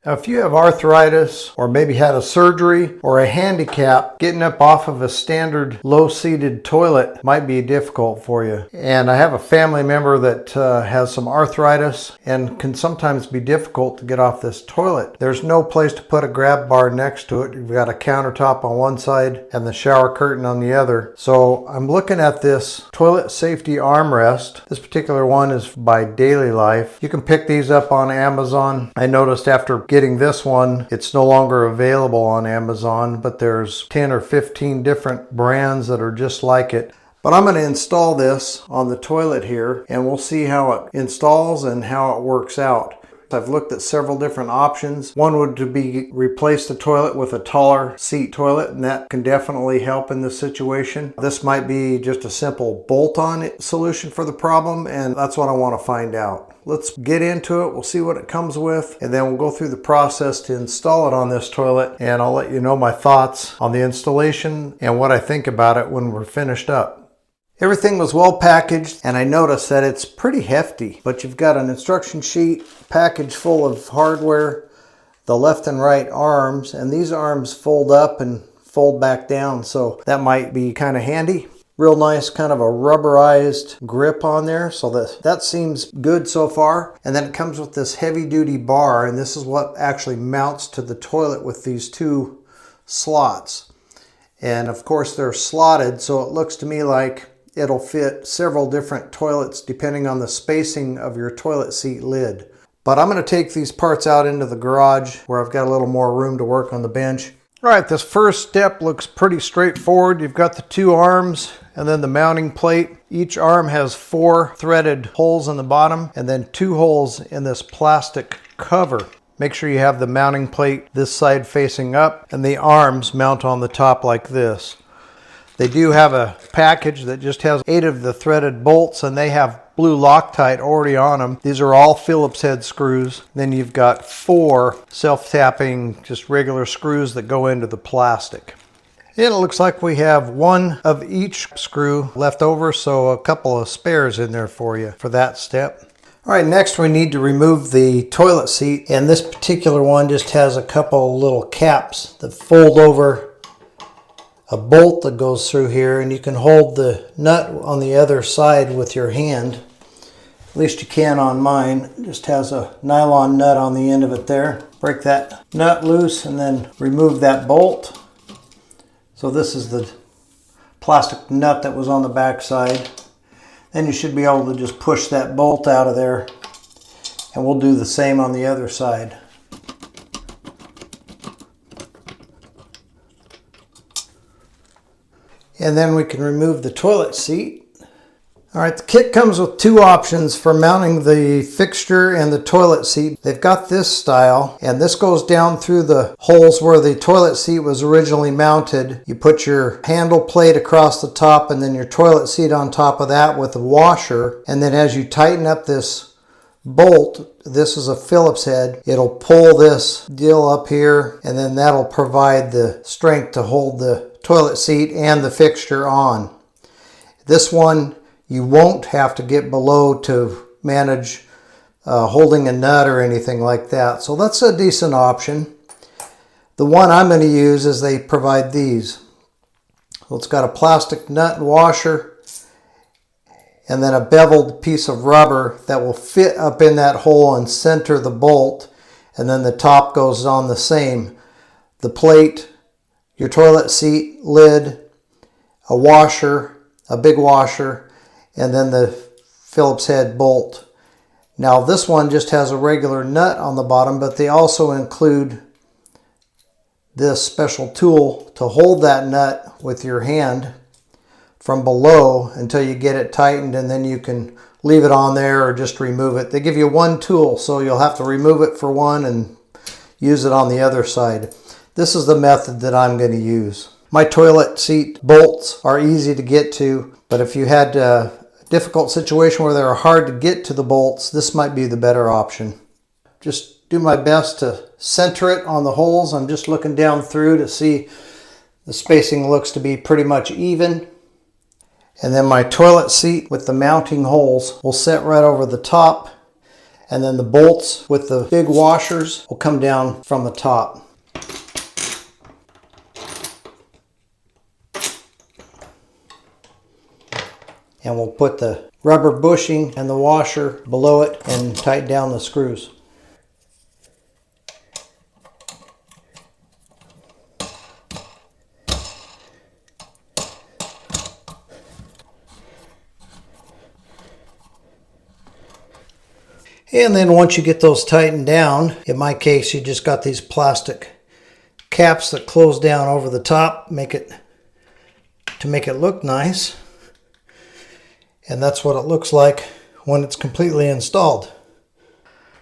Now, if you have arthritis or maybe had a surgery or a handicap, getting up off of a standard low-seated toilet might be difficult for you. And I have a family member that has some arthritis and can sometimes be difficult to get off this toilet. There's no place to put a grab bar next to it. You've got a countertop on one side and the shower curtain on the other. So I'm looking at this toilet safety armrest. This particular one is by Daily Life. You can pick these up on Amazon. I noticed after getting this one, it's no longer available on Amazon, but there's 10 or 15 different brands that are just like it. But I'm going to install this on the toilet here, and we'll see how it installs and how it works out. I've looked at several different options. One would be replace the toilet with a taller seat toilet, and that can definitely help in this situation. This might be just a simple bolt-on solution for the problem, and that's what I want to find out. Let's get into it. We'll see what it comes with, and then we'll go through the process to install it on this toilet, and I'll let you know my thoughts on the installation and what I think about it when we're finished up. Everything was well packaged, and I noticed that it's pretty hefty, but you've got an instruction sheet, package full of hardware, the left and right arms, and these arms fold up and fold back down, so that might be kind of handy. Real nice kind of a rubberized grip on there, so that seems good so far. And then it comes with this heavy duty bar, and this is what actually mounts to the toilet with these two slots. And of course they're slotted, so it looks to me like it'll fit several different toilets depending on the spacing of your toilet seat lid. But I'm going to take these parts out into the garage where I've got a little more room to work on the bench. All right, this first step looks pretty straightforward. You've got the two arms and then the mounting plate. Each arm has 4 threaded holes in the bottom and then 2 holes in this plastic cover. Make sure you have the mounting plate this side facing up and the arms mount on the top like this. They do have a package that just has 8 of the threaded bolts, and they have blue Loctite already on them. These are all Phillips head screws. Then you've got 4 self-tapping, just regular screws that go into the plastic. And it looks like we have 1 of each screw left over, so a couple of spares in there for you for that step. All right, next we need to remove the toilet seat, and this particular one just has a couple little caps that fold over a bolt that goes through here, and you can hold the nut on the other side with your hand. At least you can on mine. It just has a nylon nut on the end of it there. Break that nut loose and then remove that bolt. So this is the plastic nut that was on the back side. Then you should be able to just push that bolt out of there, and we'll do the same on the other side. And then we can remove the toilet seat. All right, the kit comes with 2 options for mounting the fixture and the toilet seat. They've got this style, and this goes down through the holes where the toilet seat was originally mounted. You put your handle plate across the top and then your toilet seat on top of that with a washer. And then as you tighten up this bolt, this is a Phillips head, it'll pull this deal up here, and then that'll provide the strength to hold the toilet seat and the fixture on. This one you won't have to get below to manage holding a nut or anything like that. So that's a decent option. The one I'm going to use is they provide these. So it's got a plastic nut and washer and then a beveled piece of rubber that will fit up in that hole and center the bolt, and then the top goes on the same. The plate, your toilet seat lid, a washer, a big washer, and then the Phillips head bolt. Now this one just has a regular nut on the bottom, but they also include this special tool to hold that nut with your hand from below until you get it tightened, and then you can leave it on there or just remove it. They give you 1 tool, so you'll have to remove it for one and use it on the other side. This is the method that I'm going to use. My toilet seat bolts are easy to get to, but if you had a difficult situation where they're hard to get to the bolts, this might be the better option. Just do my best to center it on the holes. I'm just looking down through to see the spacing looks to be pretty much even. And then my toilet seat with the mounting holes will set right over the top. And then the bolts with the big washers will come down from the top. And we'll put the rubber bushing and the washer below it and tighten down the screws. And then once you get those tightened down, in my case, you just got these plastic caps that close down over the top, to make it look nice. And that's what it looks like when it's completely installed.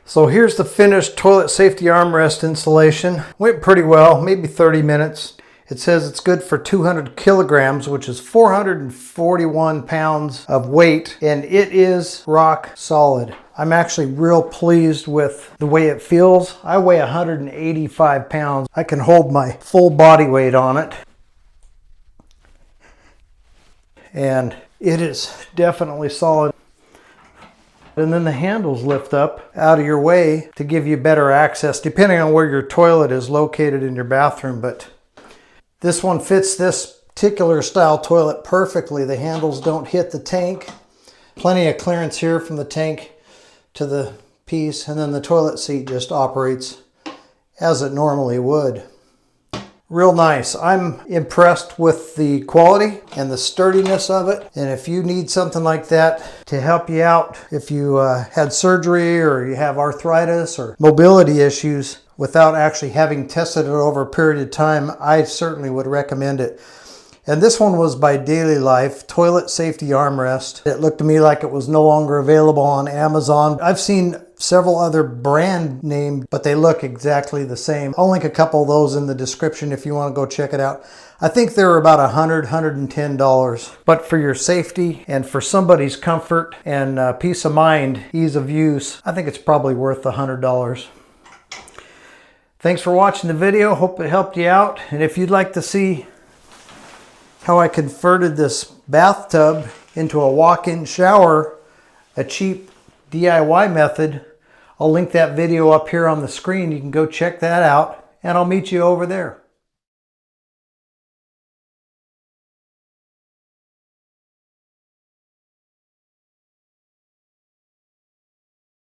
So here's the finished toilet safety armrest installation. Went pretty well, maybe 30 minutes. It says it's good for 200 kilograms, which is 441 pounds of weight, and it is rock solid. I'm actually real pleased with the way it feels. I weigh 185 pounds. I can hold my full body weight on it. And it is definitely solid. And then the handles lift up out of your way to give you better access, depending on where your toilet is located in your bathroom. But this one fits this particular style toilet perfectly. The handles don't hit the tank. Plenty of clearance here from the tank to the piece, and then the toilet seat just operates as it normally would. Real nice. I'm impressed with the quality and the sturdiness of it. And if you need something like that to help you out, if you had surgery or you have arthritis or mobility issues, without actually having tested it over a period of time, I certainly would recommend it. And this one was by Daily Life, Toilet Safety Armrest. It looked to me like it was no longer available on Amazon. I've seen several other brand names, but they look exactly the same. I'll link a couple of those in the description if you want to go check it out. I think they're about $110. But for your safety and for somebody's comfort and peace of mind, ease of use, I think it's probably worth the $100. Thanks for watching the video. Hope it helped you out. And if you'd like to see how I converted this bathtub into a walk-in shower, a cheap DIY method, I'll link that video up here on the screen. You can go check that out, and I'll meet you over there.